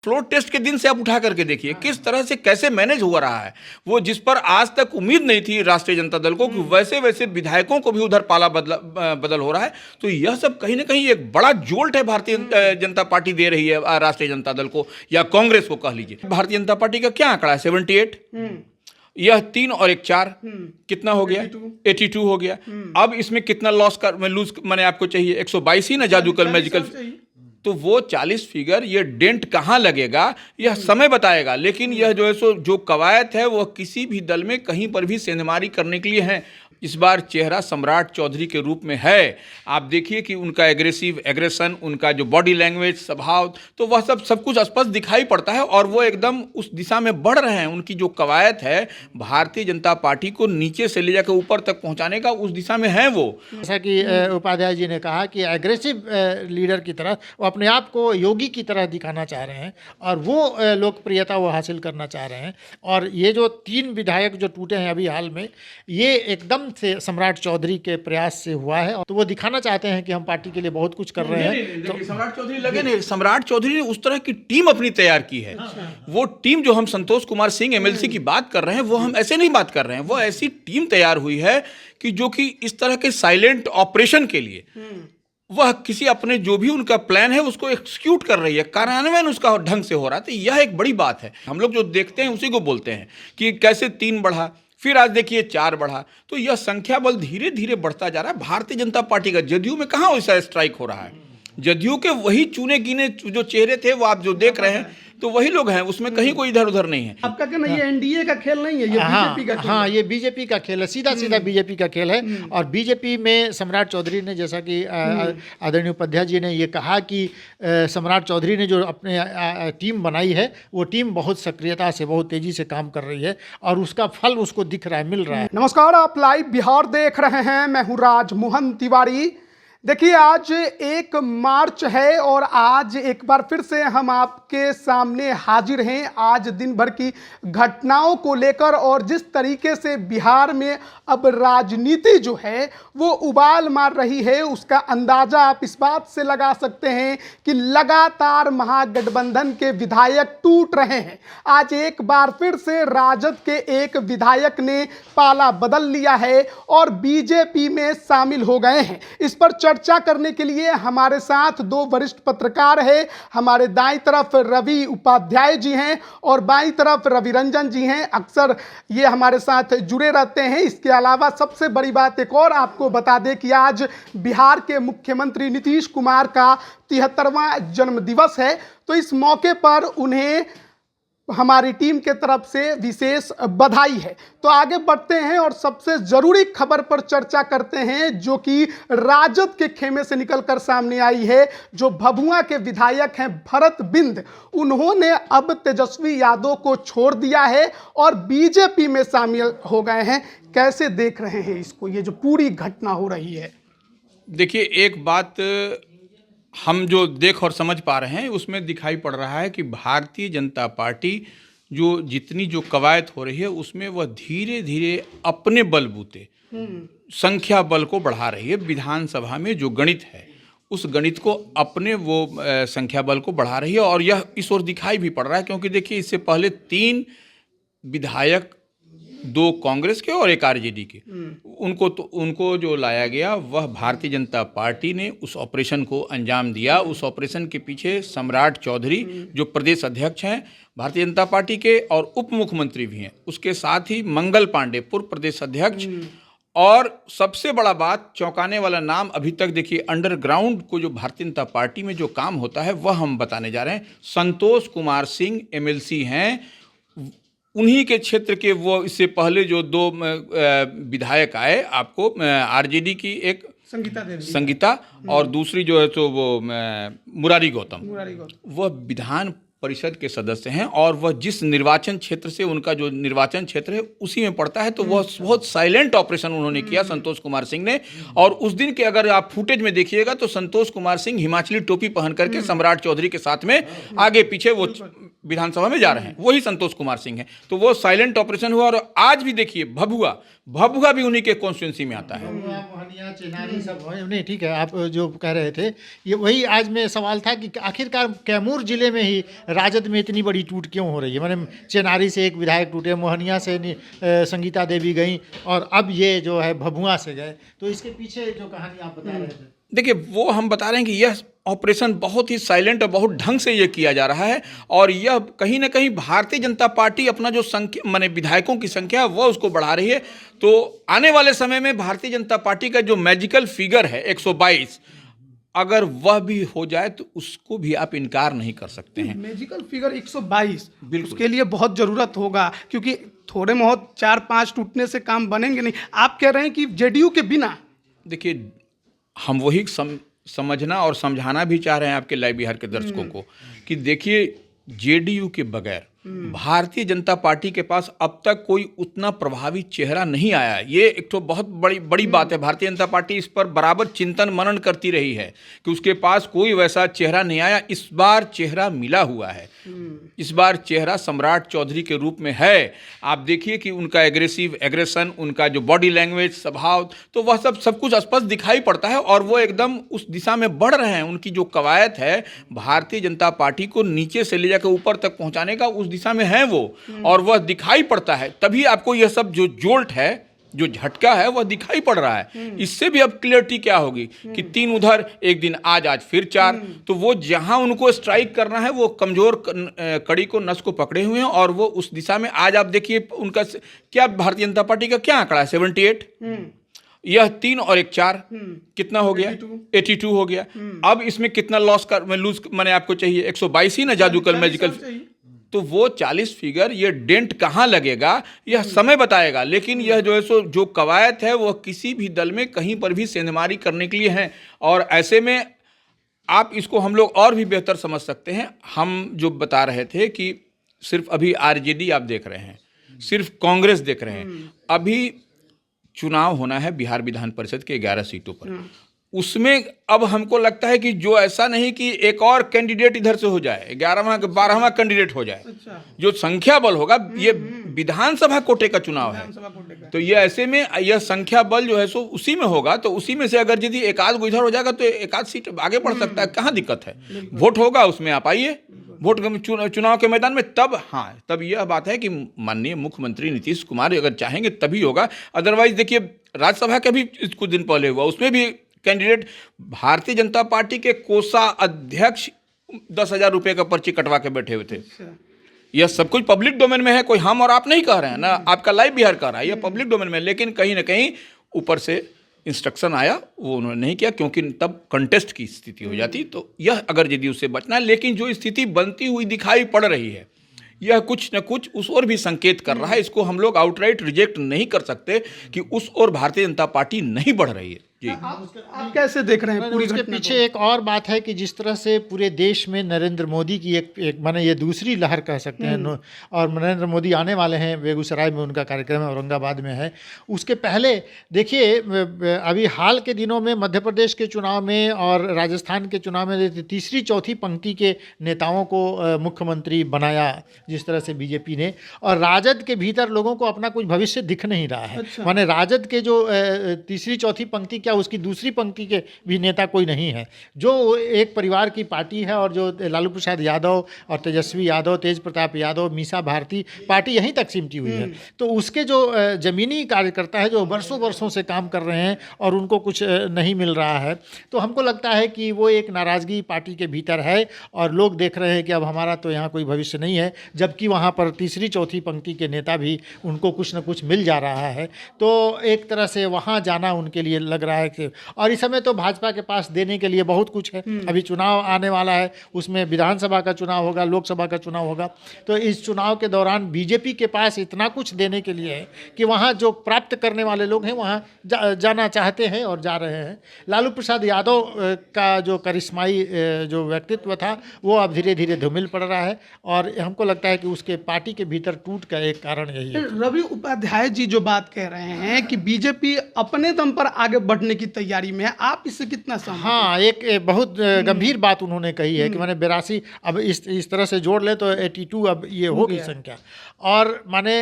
Floor test के दिन से आप उठा करके देखिए किस तरह से कैसे मैनेज हो रहा है। वो जिस पर आज तक उम्मीद नहीं थी राष्ट्रीय जनता दल को कि वैसे वैसे विधायकों को भी उधर पाला बदल हो रहा है। तो यह सब कहीं ना कहीं एक बड़ा जोल्ट है भारतीय जनता पार्टी दे रही है राष्ट्रीय जनता दल को या कांग्रेस को कह लीजिए। भारतीय जनता पार्टी का क्या आंकड़ा है? 78। यह 3 और 1 4 कितना हो गया? 82 हो गया। अब इसमें कितना लूज मैंने आपको चाहिए? 122 ही ना जादू कल मैजिकल। तो वो 40 फिगर ये डेंट कहाँ लगेगा यह समय बताएगा। लेकिन यह जो है सो जो कवायद है वह किसी भी दल में कहीं पर भी सेंधमारी करने के लिए है। इस बार चेहरा सम्राट चौधरी के रूप में है। आप देखिए कि उनका एग्रेशन, उनका जो बॉडी लैंग्वेज, स्वभाव, तो वह सब कुछ स्पष्ट दिखाई पड़ता है और वो एकदम उस दिशा में बढ़ रहे हैं। उनकी जो कवायद है भारतीय जनता पार्टी को नीचे से ले जाकर ऊपर तक पहुंचाने का, उस दिशा में है वो। जैसा कि उपाध्याय जी ने कहा कि एग्रेसिव लीडर की तरह वो अपने आप को योगी की तरह दिखाना चाह रहे हैं और वो लोकप्रियता वो हासिल करना चाह रहे हैं। और ये जो 3 विधायक जो टूटे हैं अभी हाल में, ये एकदम से सम्राट चौधरी के प्रयास से हुआ है। तो वो दिखाना चाहते हैं कि हम पार्टी के लिए बहुत कुछ कर रहे हैं। तो सम्राट चौधरी लगे नहीं, सम्राट चौधरी ने उस तरह की टीम अपनी तैयार की है। वो टीम जो हम संतोष कुमार सिंह एमएलसी की बात कर रहे हैं, वो हम ऐसे नहीं बात कर रहे हैं। वो ऐसी टीम तैयार हुई है कि जो कि इस तरह के साइलेंट ऑपरेशन के लिए वह किसी अपने जो भी उनका प्लान है उसको एक्सिक्यूट कर रही है, कार्यान्वयन उसका ढंग से हो रहा है। तो यह एक बड़ी बात है। हम लोग जो देखते हैं उसी को बोलते हैं कि कैसे 3 बढ़ा, फिर आज देखिए 4 बढ़ा। तो यह संख्या बल धीरे धीरे बढ़ता जा रहा है भारतीय जनता पार्टी का। जदयू में कहाँ वैसा स्ट्राइक हो रहा है? जदयू के वही चुने गिने जो चेहरे थे वो आप जो देख रहे हैं तो वही लोग हैं, उसमें कहीं कोई इधर उधर नहीं है। आपका कहना ये एनडीए का खेल नहीं है, ये बीजेपी का खेल है। ये बीजेपी का खेल है, सीधा सीधा बीजेपी का खेल है। और बीजेपी में सम्राट चौधरी ने, जैसा कि आदरणीय उपाध्याय जी ने ये कहा कि सम्राट चौधरी ने जो अपने टीम बनाई है वो टीम बहुत सक्रियता से, बहुत तेजी से काम कर रही है और उसका फल उसको दिख रहा है, मिल रहा है। नमस्कार, आप लाइव बिहार देख रहे हैं। मैं हूँ राजमोहन तिवारी। देखिए, आज 1 मार्च है और आज एक बार फिर से हम आपके सामने हाजिर हैं। आज दिन भर की घटनाओं को लेकर और जिस तरीके से बिहार में अब राजनीति जो है वो उबाल मार रही है, उसका अंदाजा आप इस बात से लगा सकते हैं कि लगातार महागठबंधन के विधायक टूट रहे हैं। आज एक बार फिर से राजद के एक विधायक ने पाला बदल लिया है और बीजेपी में शामिल हो गए हैं। इस पर चर्चा करने के लिए हमारे साथ 2 वरिष्ठ पत्रकार हैं। हमारे दाईं तरफ रवि उपाध्याय जी हैं और बाईं तरफ रवि रंजन जी हैं। अक्सर ये हमारे साथ जुड़े रहते हैं। इसके अलावा सबसे बड़ी बात एक और आपको बता दें कि आज बिहार के मुख्यमंत्री नीतीश कुमार का 73वां जन्मदिवस है। तो इस मौके पर उन्हें हमारी टीम के तरफ से विशेष बधाई है। तो आगे बढ़ते हैं और सबसे जरूरी खबर पर चर्चा करते हैं जो कि राजद के खेमे से निकलकर सामने आई है। जो भभुआ के विधायक हैं भरत बिंद, उन्होंने अब तेजस्वी यादव को छोड़ दिया है और बीजेपी में शामिल हो गए हैं। कैसे देख रहे हैं इसको, ये जो पूरी घटना हो रही है? देखिए, एक बात हम जो देख और समझ पा रहे हैं उसमें दिखाई पड़ रहा है कि भारतीय जनता पार्टी जो जितनी जो कवायद हो रही है उसमें वह धीरे धीरे अपने बलबूते संख्या बल को बढ़ा रही है। विधानसभा में जो गणित है उस गणित को अपने वो संख्या बल को बढ़ा रही है और यह इस ओर दिखाई भी पड़ रहा है। क्योंकि देखिए, इससे पहले 3 विधायक, 2 कांग्रेस के और 1 आरजेडी के, उनको जो लाया गया वह भारतीय जनता पार्टी ने उस ऑपरेशन को अंजाम दिया। उस ऑपरेशन के पीछे सम्राट चौधरी जो प्रदेश अध्यक्ष हैं भारतीय जनता पार्टी के और उप मुख्यमंत्री भी हैं, उसके साथ ही मंगल पांडे पूर्व प्रदेश अध्यक्ष, और सबसे बड़ा बात, चौंकाने वाला नाम अभी तक देखिए अंडरग्राउंड को जो भारतीय जनता पार्टी में जो काम होता है वह हम बताने जा रहे हैं। संतोष कुमार सिंह एमएलसी हैं, उन्हीं के क्षेत्र के वो इससे पहले जो 2 विधायक आए आपको, आरजेडी की एक संगीता और दूसरी जो है तो वो मुरारी गौतम, वह विधान परिषद के सदस्य हैं और वह जिस निर्वाचन क्षेत्र से, उनका जो निर्वाचन क्षेत्र है उसी में पड़ता है। तो वह बहुत साइलेंट ऑपरेशन उन्होंने किया संतोष कुमार सिंह ने। और उस दिन के अगर आप फुटेज में देखिएगा तो संतोष कुमार सिंह हिमाचली टोपी पहन करके सम्राट चौधरी के साथ में आगे पीछे वो विधानसभा में जा रहे हैं, वही संतोष कुमार सिंह हैं। तो वो साइलेंट ऑपरेशन हुआ। और आज भी देखिए भभुआ भी उन्हीं के कॉन्स्टिट्यूंसी में आता है। चेनारी सब नहीं, ठीक है, आप जो कह रहे थे ये वही आज में सवाल था कि आखिरकार कैमूर जिले में ही राजद में इतनी बड़ी टूट क्यों हो रही है? मैंने चेनारी से एक विधायक टूटे, मोहनिया से संगीता देवी गई और अब ये जो है भभुआ से गए, तो इसके पीछे जो कहानी आप बता रहे थे। देखिए, वो हम बता रहे हैं कि यह ऑपरेशन बहुत ही साइलेंट और बहुत ढंग से ये किया जा रहा है, और यह कहीं ना कहीं भारतीय जनता पार्टी अपना जो संख्या माने विधायकों की संख्या वह उसको बढ़ा रही है। तो आने वाले समय में भारतीय जनता पार्टी का जो मैजिकल फिगर है 122, अगर वह भी हो जाए तो उसको भी आप इनकार नहीं कर सकते हैं। मैजिकल फिगर 122 उसके लिए बहुत ज़रूरत होगा, क्योंकि थोड़े बहुत 4-5 टूटने से काम बनेंगे नहीं। आप कह रहे हैं कि जेडीयू के बिना, देखिए, हम वही समझना और समझाना भी चाह रहे हैं आपके लाइव बिहार के दर्शकों को कि देखिए, जेडीयू के बगैर भारतीय जनता पार्टी के पास अब तक कोई उतना प्रभावी चेहरा नहीं आया। ये एक तो बहुत बड़ी बात है। भारतीय जनता पार्टी इस पर बराबर चिंतन मनन करती रही है कि उसके पास कोई वैसा चेहरा नहीं आया। इस बार चेहरा मिला हुआ है। इस बार चेहरा सम्राट चौधरी के रूप में है। आप देखिए कि उनका एग्रेशन, उनका जो बॉडी लैंग्वेज, स्वभाव, तो वह सब कुछ स्पष्ट दिखाई पड़ता है और वो एकदम उस दिशा में बढ़ रहे हैं। उनकी जो कवायद है भारतीय जनता पार्टी को नीचे से ले जाकर ऊपर तक पहुंचाने का, उस दिशा में है वो, और वह दिखाई पड़ता है। तभी आपको यह सब जो जोल्ट है, जो झटका है, वह दिखाई पड़ रहा है। इससे भी अब क्लियरिटी क्या होगी कि 3 उधर, एक दिन आज फिर 4, तो वो जहां उनको स्ट्राइक करना है वो कमजोर कड़ी को, नस को पकड़े हुए हैं और वो उस दिशा में आज आप देखिए उनका क्या, भारतीय जनता पार्टी का क्या आंकड़ा है, 78। यह 3 और 1 4 कितना हो गया? 82 हो गया। अब इसमें कितना लूज मैंने आपको चाहिए? 122 ही ना जादू कल मैजिकल। तो वो 40 फिगर, ये डेंट कहाँ लगेगा यह समय बताएगा। लेकिन यह जो है सो जो कवायद है वह किसी भी दल में कहीं पर भी सेंधमारी करने के लिए है, और ऐसे में आप इसको हम लोग और भी बेहतर समझ सकते हैं। हम जो बता रहे थे कि सिर्फ अभी आरजेडी आप देख रहे हैं, सिर्फ कांग्रेस देख रहे हैं। अभी चुनाव होना है बिहार विधान परिषद के 11 सीटों पर। उसमें अब हमको लगता है कि जो ऐसा नहीं कि एक और कैंडिडेट इधर से हो जाए, 11वां 12वां कैंडिडेट हो जाए। जो संख्या बल होगा, ये विधानसभा कोटे का चुनाव है, तो ये ऐसे में यह संख्या बल जो है सो उसी में होगा। तो उसी में से अगर यदि एक आध इधर हो जाएगा तो एक आध सीट आगे बढ़ सकता है। कहाँ दिक्कत है? वोट होगा, उसमें आप आइए वोट चुनाव के मैदान में। तब यह बात है कि माननीय मुख्यमंत्री नीतीश कुमार अगर चाहेंगे तभी होगा। अदरवाइज देखिए, राज्यसभा के भी कुछ दिन पहले हुआ, उसमें भी कैंडिडेट भारतीय जनता पार्टी के कोषा अध्यक्ष 10,000 रुपये का पर्ची कटवा के बैठे हुए थे। यह सब कुछ पब्लिक डोमेन में है, कोई हम और आप नहीं कह रहे हैं ना, आपका लाइव बिहार कह रहा है, यह पब्लिक डोमेन में। लेकिन कहीं ना कहीं ऊपर से इंस्ट्रक्शन आया, वो उन्होंने नहीं किया, क्योंकि तब कंटेस्ट की स्थिति हो जाती। तो यह अगर यदि उससे बचना है, लेकिन जो स्थिति बनती हुई दिखाई पड़ रही है, यह कुछ न कुछ उस ओर भी संकेत कर रहा है। इसको हम लोग आउटराइट रिजेक्ट नहीं कर सकते कि उस ओर भारतीय जनता पार्टी नहीं बढ़ रही है। जी, आप कैसे देख रहे हैं पूरी उसके घटना पीछे एक और बात है कि जिस तरह से पूरे देश में नरेंद्र मोदी की एक माने ये दूसरी लहर कह सकते हैं, और नरेंद्र मोदी आने वाले हैं, बेगूसराय में उनका कार्यक्रम है, औरंगाबाद में है। उसके पहले देखिए, अभी हाल के दिनों में मध्य प्रदेश के चुनाव में और राजस्थान के चुनाव में तीसरी चौथी पंक्ति के नेताओं को मुख्यमंत्री बनाया जिस तरह से बीजेपी ने, और राजद के भीतर लोगों को अपना कुछ भविष्य दिख नहीं रहा है। माने राजद के जो तीसरी चौथी पंक्ति, उसकी दूसरी पंक्ति के भी नेता कोई नहीं है। जो एक परिवार की पार्टी है, और जो लालू प्रसाद यादव और तेजस्वी यादव, तेज प्रताप यादव, मीसा भारती, पार्टी यहीं तक सिमटी हुई है। तो उसके जो जमीनी कार्यकर्ता है, जो वर्षों से काम कर रहे हैं और उनको कुछ नहीं मिल रहा है, तो हमको लगता है कि वो एक नाराज़गी पार्टी के भीतर है, और लोग देख रहे हैं कि अब हमारा तो यहाँ कोई भविष्य नहीं है, जबकि वहाँ पर तीसरी चौथी पंक्ति के नेता भी उनको कुछ न कुछ मिल जा रहा है। तो एक तरह से वहाँ जाना उनके लिए लग रहा है कि, और इस समय तो भाजपा के पास देने के लिए बहुत कुछ है। अभी चुनाव आने वाला है, उसमें विधानसभा का चुनाव होगा, लोकसभा का चुनाव होगा। तो इस चुनाव के दौरान बीजेपी के पास इतना कुछ देने के लिए है कि वहाँ जो प्राप्त करने वाले लोग हैं वहाँ जाना चाहते हैं और जा रहे हैं। लालू प्रसाद यादव का जो करिश्माई जो व्यक्तित्व था, वो अब धीरे धीरे धूमिल पड़ रहा है, और हमको लगता है कि उसके पार्टी के भीतर टूट का एक कारण यही है। रवि उपाध्याय जी जो बात कह रहे हैं कि बीजेपी अपने दम पर आगे बढ़ने की तैयारी में है, आप इससे कितना सहमत हैं? हाँ, एक बहुत गंभीर बात उन्होंने कही है कि मैंने 82, अब इस तरह से जोड़ ले तो 82 अब ये होगी संख्या। और माने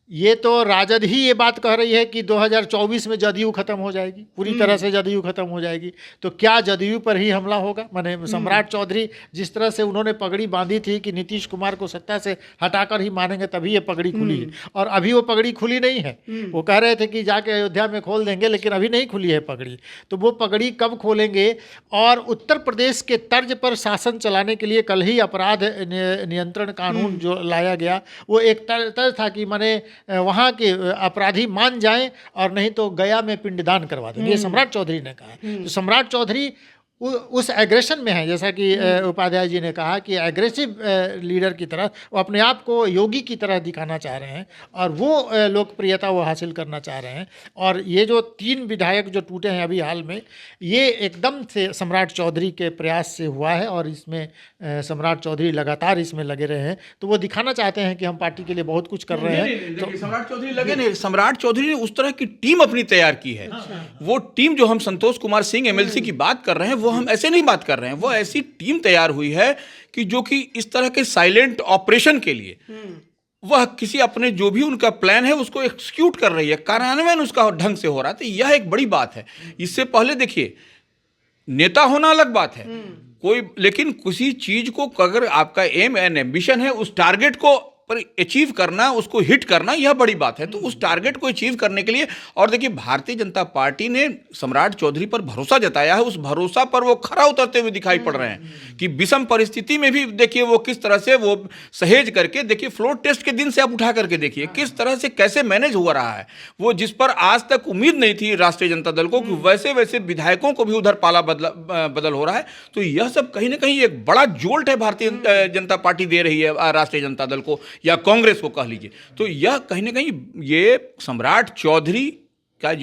ये तो राजद ही ये बात कह रही है कि 2024 में जदयू खत्म हो जाएगी, पूरी तरह से जदयू खत्म हो जाएगी। तो क्या जदयू पर ही हमला होगा? माने सम्राट चौधरी जिस तरह से उन्होंने पगड़ी बांधी थी कि नीतीश कुमार को सत्ता से हटाकर ही मानेंगे तभी ये पगड़ी खुली है, और अभी वो पगड़ी खुली नहीं है। वो कह रहे थे कि जाके अयोध्या में खोल देंगे, लेकिन अभी नहीं खुली है पगड़ी। तो वो पगड़ी कब खोलेंगे? और उत्तर प्रदेश के तर्ज पर शासन चलाने के लिए कल ही अपराध नियंत्रण कानून जो लाया गया, वो एक तर्ज था कि माने वहाँ के अपराधी मान जाएं और नहीं तो गया में पिंडदान करवा दें। ये सम्राट चौधरी ने कहा है। तो सम्राट चौधरी उस एग्रेशन में है, जैसा कि उपाध्याय जी ने कहा कि एग्रेसिव लीडर की तरह वो अपने आप को योगी की तरह दिखाना चाह रहे हैं, और वो लोकप्रियता वो हासिल करना चाह रहे हैं। और ये जो 3 विधायक जो टूटे हैं अभी हाल में, ये एकदम से सम्राट चौधरी के प्रयास से हुआ है, और इसमें सम्राट चौधरी लगातार इसमें लगे रहे हैं। तो वो दिखाना चाहते हैं कि हम पार्टी के लिए बहुत कुछ कर रहे हैं। तो सम्राट चौधरी लगे नहीं, सम्राट चौधरी ने उस तरह की टीम अपनी तैयार की है। वो टीम जो हम संतोष कुमार सिंह एमएलसी की बात कर रहे हैं, वो हम ऐसे नहीं बात कर रहे हैं। वो ऐसी टीम तैयार हुई है कि जो कि इस तरह के साइलेंट ऑपरेशन के लिए वह किसी अपने जो भी उनका प्लान है उसको एक्सिक्यूट कर रही है, कार्यान्वयन उसका ढंग से हो रहा है। तो यह एक बड़ी बात है। इससे पहले देखिए, नेता होना अलग बात है कोई, लेकिन किसी चीज को अगर आपका एम एंड एम्बिशन है, उस टारगेट को पर अचीव करना, उसको हिट करना, यह बड़ी बात है। तो उस टारगेट को अचीव करने के लिए, और देखिए भारतीय जनता पार्टी ने सम्राट चौधरी पर भरोसा जताया है। उस भरोसा पर वो खरा उतरते हुए दिखाई पड़ रहे हैं कि विषम परिस्थिति में भी देखिए वो किस तरह से वो सहेज करके, देखिए फ्लोर टेस्ट के दिन से आप उठा करके देखिए किस तरह से कैसे मैनेज हो रहा है। वो जिस पर आज तक उम्मीद नहीं थी राष्ट्रीय जनता दल को, कि वैसे वैसे विधायकों को भी उधर पाला बदल हो रहा है। तो यह सब कहीं ना कहीं एक बड़ा जोल्ट है भारतीय जनता पार्टी दे रही है राष्ट्रीय जनता दल को या कांग्रेस को कह लीजिए। तो यह कहीं ना कहीं ये सम्राट चौधरी का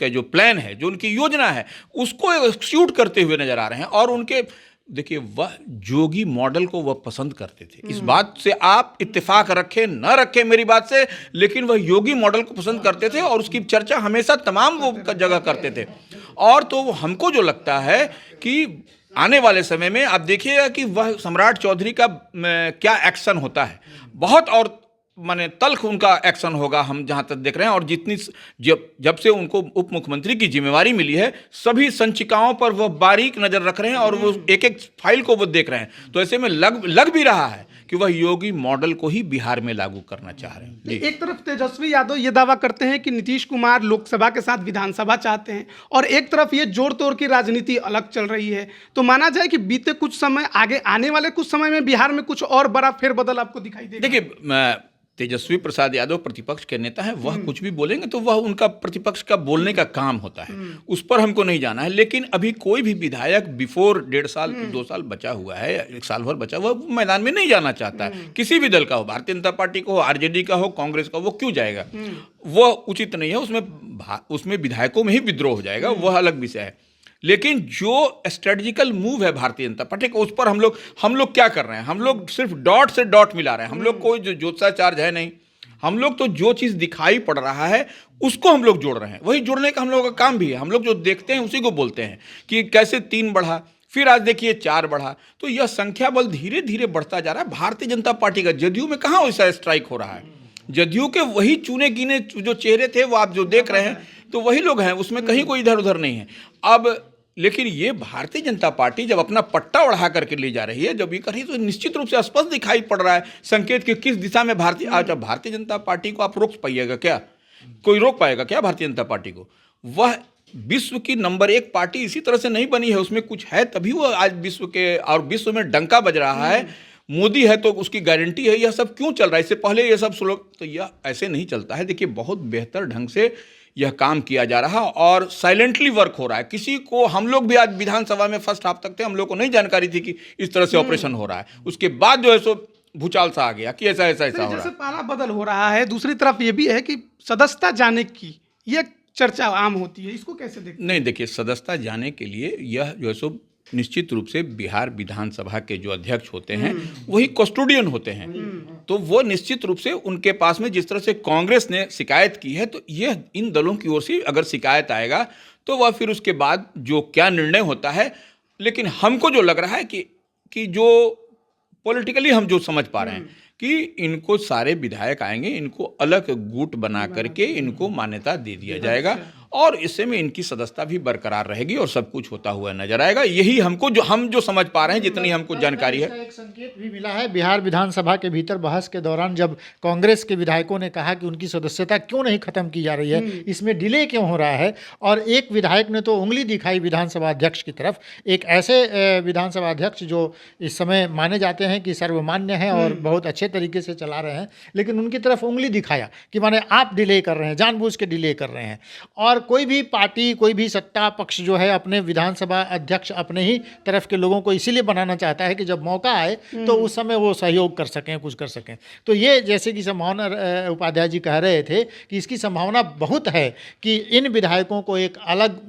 जो प्लान है, जो उनकी योजना है, उसको एक्सिक्यूट करते हुए नजर आ रहे हैं। और उनके देखिए, वह जोगी मॉडल को वह पसंद करते थे। इस बात से आप इत्तेफाक रखें न रखें मेरी बात से, लेकिन वह योगी मॉडल को पसंद करते थे और उसकी चर्चा हमेशा तमाम वो जगह करते थे। और तो हमको जो लगता है कि आने वाले समय में आप देखिएगा कि वह सम्राट चौधरी का क्या एक्शन होता है। बहुत और माने तल्ख उनका एक्शन होगा, हम जहां तक देख रहे हैं। और जितनी जब से उनको उप मुख्यमंत्री की जिम्मेवारी मिली है, सभी संचिकाओं पर वह बारीक नजर रख रहे हैं और वो एक एक फाइल को वो देख रहे हैं। तो ऐसे में लग भी रहा है कि वह योगी मॉडल को ही बिहार में लागू करना चाह रहे हैं। एक तरफ तेजस्वी यादव ये दावा करते हैं कि नीतीश कुमार लोकसभा के साथ विधानसभा चाहते हैं, और एक तरफ ये जोड़ तोड़ की राजनीति अलग चल रही है। तो माना जाए कि बीते कुछ समय, आगे आने वाले कुछ समय में बिहार में कुछ और बड़ा फेरबदल आपको दिखाई देगा। देखिए, तेजस्वी प्रसाद यादव प्रतिपक्ष के नेता हैं, वह कुछ भी बोलेंगे तो वह उनका प्रतिपक्ष का बोलने का काम होता है, उस पर हमको नहीं जाना है। लेकिन अभी कोई भी विधायक बिफोर 1.5 साल 2 साल बचा हुआ है, 1 साल भर बचा हुआ, वो मैदान में नहीं जाना चाहता है। किसी भी दल का हो, भारतीय जनता पार्टी को हो, आरजेडी का हो, कांग्रेस का, वो क्यों जाएगा? वह उचित नहीं है। उसमें विधायकों में ही विद्रोह हो जाएगा, वह अलग विषय है। लेकिन जो स्ट्रेटजिकल मूव है भारतीय जनता पार्टी का, उस पर हम लोग क्या कर रहे हैं? हम लोग सिर्फ डॉट से डॉट मिला रहे हैं। हम लोग कोई जो ज्योतिषाचार्य है नहीं। हम लोग तो जो चीज़ दिखाई पड़ रहा है उसको हम लोग जोड़ रहे हैं। वही जोड़ने का हम लोगों का काम भी है। हम लोग जो देखते हैं उसी को बोलते हैं कि कैसे 3 बढ़ा, फिर आज देखिए 4 बढ़ा। तो यह संख्या बल धीरे धीरे बढ़ता जा रहा है भारतीय जनता पार्टी का। जदयू में कहाँ वैसा स्ट्राइक हो रहा है? जदयू के वही चुने गिने जो चेहरे थे वो आप जो देख रहे हैं, तो वही लोग हैं, उसमें कहीं कोई इधर उधर नहीं है। अब लेकिन ये भारतीय जनता पार्टी जब अपना पट्टा उड़ा करके ले जा रही है, जब ये कर रही है, तो निश्चित रूप से स्पष्ट दिखाई पड़ रहा है संकेत कि किस दिशा में भारतीय जनता पार्टी को आप रोक पाइएगा क्या? कोई रोक पाएगा क्या भारतीय जनता पार्टी को? वह विश्व की नंबर 1 पार्टी इसी तरह से नहीं बनी है, उसमें कुछ है तभी वो आज विश्व में डंका बज रहा है। मोदी है तो उसकी गारंटी है। यह सब क्यों चल रहा है? इससे पहले ये सब स्लोग, तो यह ऐसे नहीं चलता है। देखिए, बहुत बेहतर ढंग से यह काम किया जा रहा और साइलेंटली वर्क हो रहा है। किसी को, हम लोग भी आज विधानसभा में फर्स्ट हाफ तक थे, हम लोग को नहीं जानकारी थी कि इस तरह से ऑपरेशन हो रहा है। उसके बाद जो है सो भूचाल सा आ गया कि ऐसा हो रहा है। जैसे पाला बदल हो रहा है, दूसरी तरफ ये भी है कि सदस्यता जाने की यह चर्चा आम होती है, इसको कैसे देखते हैं? नहीं, देखिए, सदस्यता जाने के लिए यह जो है सो निश्चित रूप से बिहार विधानसभा के जो अध्यक्ष होते हैं वही कस्टोडियन होते हैं। तो वो निश्चित रूप से उनके पास में, जिस तरह से कांग्रेस ने शिकायत की है, तो यह इन दलों की ओर से अगर शिकायत आएगा तो वह फिर उसके बाद जो क्या निर्णय होता है। लेकिन हमको जो लग रहा है कि जो पॉलिटिकली हम जो समझ पा रहे हैं कि इनको सारे विधायक आएंगे, इनको अलग गुट बना करके इनको मान्यता दे दिया जाएगा और इससे में इनकी सदस्यता भी बरकरार रहेगी और सब कुछ होता हुआ नजर आएगा। यही हमको जो समझ पा रहे हैं, जितनी हमको जानकारी है। एक संकेत भी मिला है बिहार विधानसभा के भीतर बहस के दौरान, जब कांग्रेस के विधायकों ने कहा कि उनकी सदस्यता क्यों नहीं खत्म की जा रही है, इसमें डिले क्यों हो रहा है, और एक विधायक ने तो उंगली दिखाई विधानसभा अध्यक्ष की तरफ, एक ऐसे विधानसभा अध्यक्ष जो इस समय माने जाते हैं कि सर्वमान्य हैं और बहुत अच्छे तरीके से चला रहे हैं, लेकिन उनकी तरफ उंगली दिखाया कि माने आप डिले कर रहे हैं, जानबूझ के डिले कर रहे हैं। और कोई भी पार्टी, कोई भी सत्ता पक्ष जो है अपने विधानसभा अध्यक्ष अपने ही तरफ के लोगों को इसीलिए बनाना चाहता है कि जब मौका आए तो उस समय वो सहयोग कर सकें, कुछ कर सकें। तो ये जैसे कि संभावना उपाध्याय जी कह रहे थे कि इसकी संभावना बहुत है कि इन विधायकों को एक अलग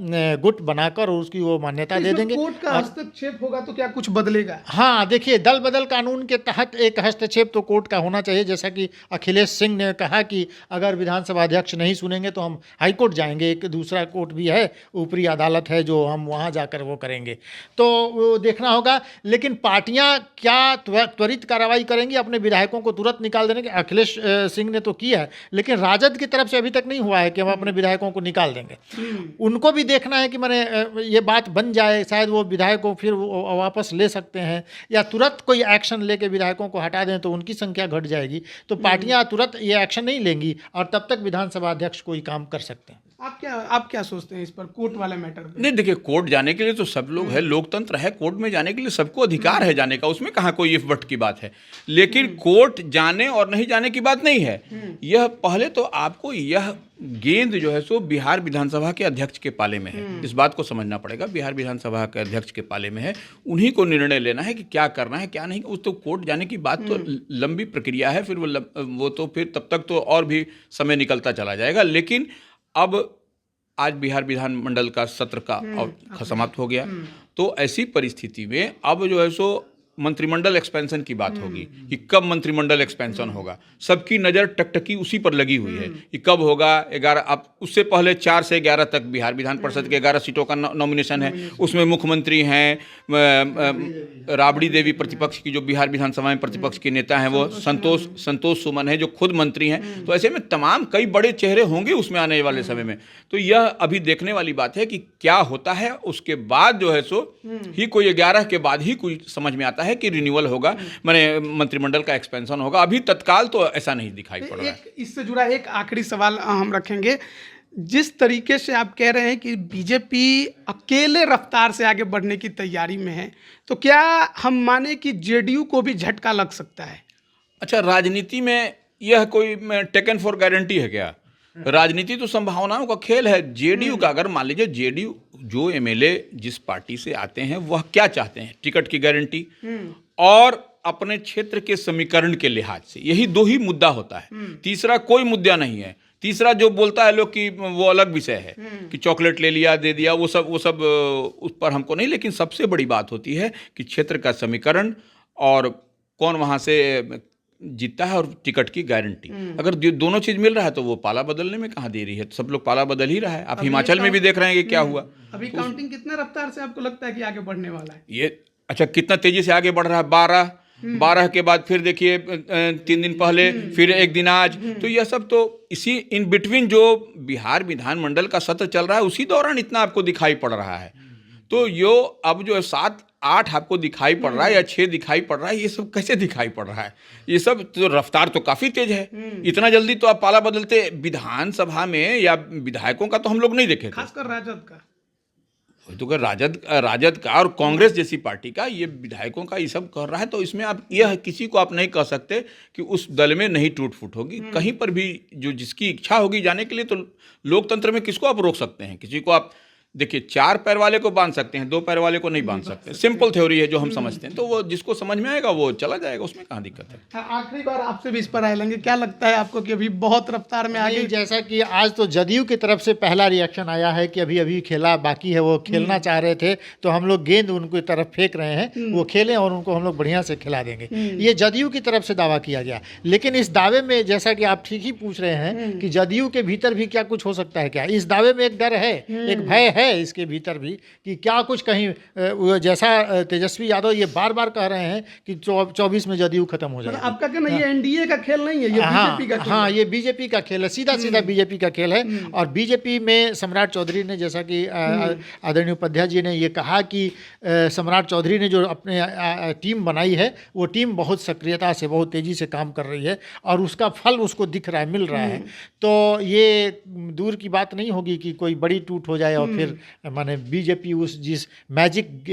गुट बनाकर उसकी वो मान्यता दे देंगे। कोर्ट का हस्तक्षेप होगा तो क्या कुछ बदलेगा? हाँ, देखिए, दल बदल कानून के तहत एक हस्तक्षेप तो कोर्ट का होना चाहिए। जैसा कि अखिलेश सिंह ने कहा कि अगर विधानसभा अध्यक्ष नहीं सुनेंगे तो हम हाईकोर्ट जाएंगे, एक दूसरा कोर्ट भी है, ऊपरी अदालत है, जो हम वहाँ जाकर वो करेंगे। तो वो देखना होगा। लेकिन पार्टियां क्या त्वरित कार्रवाई करेंगी, अपने विधायकों को तुरंत निकाल देने के? अखिलेश सिंह ने तो किया है, लेकिन राजद की तरफ से अभी तक नहीं हुआ है कि हम अपने विधायकों को निकाल देंगे। उनको भी देखना है कि मैंने ये बात बन जाए, शायद वो विधायकों फिर वापस ले सकते हैं, या तुरंत कोई एक्शन लेके विधायकों को हटा दें तो उनकी संख्या घट जाएगी। तो पार्टियां तुरंत ये एक्शन नहीं लेंगी और तब तक विधानसभा अध्यक्ष कोई काम कर सकते हैं। आप क्या सोचते हैं इस पर, कोर्ट वाले मैटर पे? नहीं, देखिए, कोर्ट जाने के लिए तो सब लोग है, लोकतंत्र है, कोर्ट में जाने के लिए सबको अधिकार है जाने का, उसमें कहाँ कोई इफ बट की बात है। लेकिन कोर्ट जाने और नहीं जाने की बात नहीं है। यह पहले तो आपको यह गेंद जो है सो बिहार विधानसभा के अध्यक्ष के पाले में है, इस बात को समझना पड़ेगा। बिहार विधानसभा के अध्यक्ष के पाले में है, उन्हीं को निर्णय लेना है कि क्या करना है क्या नहीं। उस तो कोर्ट जाने की बात तो लंबी प्रक्रिया है, फिर वो तो फिर तब तक तो और भी समय निकलता चला जाएगा। लेकिन अब आज बिहार विधानमंडल का सत्र का और समाप्त हो गया, तो ऐसी परिस्थिति में अब जो है सो मंत्रिमंडल एक्सपेंशन की बात होगी कि कब मंत्रिमंडल एक्सपेंशन होगा। सबकी नज़र टकटकी उसी पर लगी हुई है कि कब होगा। 11 अब उससे पहले 4 से 11 तक बिहार विधान परिषद के 11 सीटों का नॉमिनेशन है। उसमें मुख्यमंत्री हैं, राबड़ी देवी प्रतिपक्ष की जो बिहार विधानसभा में प्रतिपक्ष के नेता हैं, वो संतोष सुमन है जो खुद मंत्री हैं। तो ऐसे में तमाम कई बड़े चेहरे होंगे उसमें आने वाले समय में। तो यह अभी देखने वाली बात है कि क्या होता है। उसके बाद जो है सो ही कोई 11 के बाद ही कोई समझ में आता है कि रिन्यूअल होगा, माने मंत्रिमंडल का एक्सपेंशन होगा। अभी तत्काल तो ऐसा नहीं दिखाई पड़ रहा है। इससे जुड़ा एक आखिरी सवाल हम रखेंगे। जिस तरीके से आप कह रहे हैं कि बीजेपी अकेले रफ्तार से आगे बढ़ने की तैयारी में है, तो क्या हम माने कि जेडीयू को भी झटका लग सकता है? अच्छा, राजनीति में यह कोई टेकन फॉर गारंटी है क्या? राजनीति तो संभावनाओं का खेल है। जेडीयू का, अगर मान लीजिए जेडीयू जो एमएलए जिस पार्टी से आते हैं वह क्या चाहते हैं, टिकट की गारंटी और अपने क्षेत्र के समीकरण के लिहाज से, यही 2 ही मुद्दा होता है। तीसरा कोई मुद्दा नहीं है। तीसरा जो बोलता है लोग कि वो अलग विषय है कि चॉकलेट ले लिया, दे दिया, वो सब उस पर हमको नहीं। लेकिन सबसे बड़ी बात होती है कि क्षेत्र का समीकरण और कौन वहाँ से जीतता है और टिकट की गारंटी। अगर दोनों चीज मिल रहा है तो वो पाला बदलने में कहाँ देरी है। सब लोग पाला बदल ही रहा है। आप हिमाचल में भी देख रहे हैं कि क्या हुआ। अभी काउंटिंग कितने रफ्तार से आपको लगता है कि आगे बढ़ने वाला है ये? अच्छा, कितना तेजी से आगे बढ़ रहा है? 12 के बाद फिर देखिए 3 दिन पहले, फिर 1 दिन आज। तो यह सब तो इसी इन बिटवीन जो बिहार विधानमंडल का सत्र चल रहा है उसी दौरान इतना आपको दिखाई पड़ रहा है। तो यो अब जो 7-8 आपको दिखाई पड़ रहा है या 6 दिखाई पड़ रहा है, ये सब कैसे दिखाई पड़ रहा है? ये सब तो रफ्तार तो काफी तेज है। इतना जल्दी तो आप पाला बदलते विधानसभा में या विधायकों का तो हम लोग नहीं देखे थे, खासकर राजद का। तो अगर राजद का और कांग्रेस जैसी पार्टी का ये विधायकों का ये सब कर रहा है, तो इसमें आप यह किसी को आप नहीं कह सकते कि उस दल में नहीं टूट फूट होगी। कहीं पर भी जो जिसकी इच्छा होगी जाने के लिए, तो लोकतंत्र में किसको आप रोक सकते हैं? किसी को आप देखिए 4 पैर वाले को बांध सकते हैं, 2 पैर वाले को नहीं बांध सकते। सिंपल थ्योरी है जो हम समझते हैं। तो वो जिसको समझ में आएगा वो चला जाएगा, उसमें कहाँ दिक्कत है। आखिरी बार आपसे भी इस पर आए लेंगे, क्या लगता है आपको कि अभी बहुत रफ्तार में आगे? जैसा कि आज तो जदयू की तरफ से पहला रिएक्शन आया है कि अभी खेला बाकी है, वो खेलना चाह रहे थे तो हम लोग गेंद उनकी तरफ फेंक रहे हैं, वो खेलें और उनको हम लोग बढ़िया से खिला देंगे। ये जदयू की तरफ से दावा किया गया। लेकिन इस दावे में, जैसा कि आप ठीक ही पूछ रहे हैं कि जदयू के भीतर भी क्या कुछ हो सकता है क्या, इस दावे में एक डर है, एक भय है इसके भीतर भी कि क्या कुछ कहीं वो जैसा तेजस्वी यादव ये बार बार कह रहे हैं कि 24 में जदयू खत्म हो जाएगा। आपका कहना ये एनडीए का खेल नहीं है, ये बीजेपी का खेल हाँ, ये बीजेपी का खेल है, सीधा सीधा बीजेपी का खेल है। और बीजेपी में सम्राट चौधरी ने, जैसा कि आदरणीय उपाध्याय जी ने ये कहा कि सम्राट चौधरी ने जो अपने टीम बनाई है वो टीम बहुत सक्रियता से, बहुत तेज़ी से काम कर रही है और उसका फल उसको दिख रहा है, मिल रहा है। तो ये दूर की बात नहीं होगी कि कोई बड़ी टूट हो जाए और फिर माने बीजेपी उस जिस मैजिक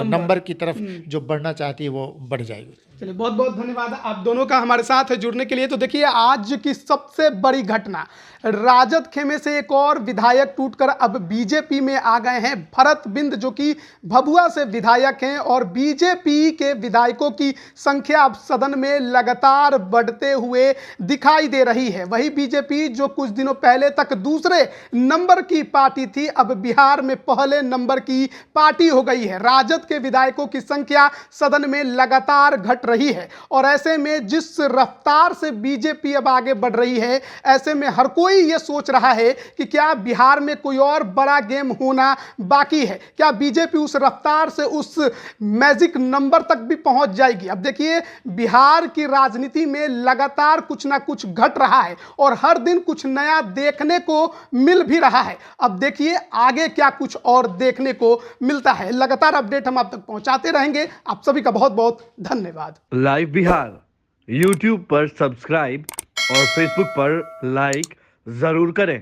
नंबर की तरफ जो बढ़ना चाहती है वो बढ़ जाएगी। चलिए, बहुत बहुत धन्यवाद आप दोनों का हमारे साथ जुड़ने के लिए। तो देखिए, आज की सबसे बड़ी घटना, राजद खेमे से एक और विधायक टूटकर अब बीजेपी में आ गए हैं। भरत बिंद जो कि भभुआ से विधायक हैं और बीजेपी के विधायकों की संख्या अब सदन में लगातार बढ़ते हुए दिखाई दे रही है। वही बीजेपी जो कुछ दिनों पहले तक दूसरे नंबर की पार्टी थी, अब बिहार में पहले नंबर की पार्टी हो गई है। राजद के विधायकों की संख्या सदन में लगातार घट रही है और ऐसे में जिस रफ्तार से बीजेपी अब आगे बढ़ रही है, ऐसे में हर कोई ये सोच रहा है कि क्या बिहार में कोई और बड़ा गेम होना बाकी है, क्या बीजेपी उस रफ्तार से उस मैजिक नंबर तक भी पहुंच जाएगी। अब देखिए, बिहार की राजनीति में लगातार कुछ ना कुछ घट रहा है और हर दिन कुछ नया देखने को मिल भी रहा है। अब देखिए आगे क्या कुछ और देखने को मिलता है। लगातार अपडेट हम आप तक पहुंचाते रहेंगे। आप सभी का बहुत बहुत धन्यवाद। लाइव बिहार YouTube पर सब्सक्राइब और Facebook पर लाइक जरूर करें।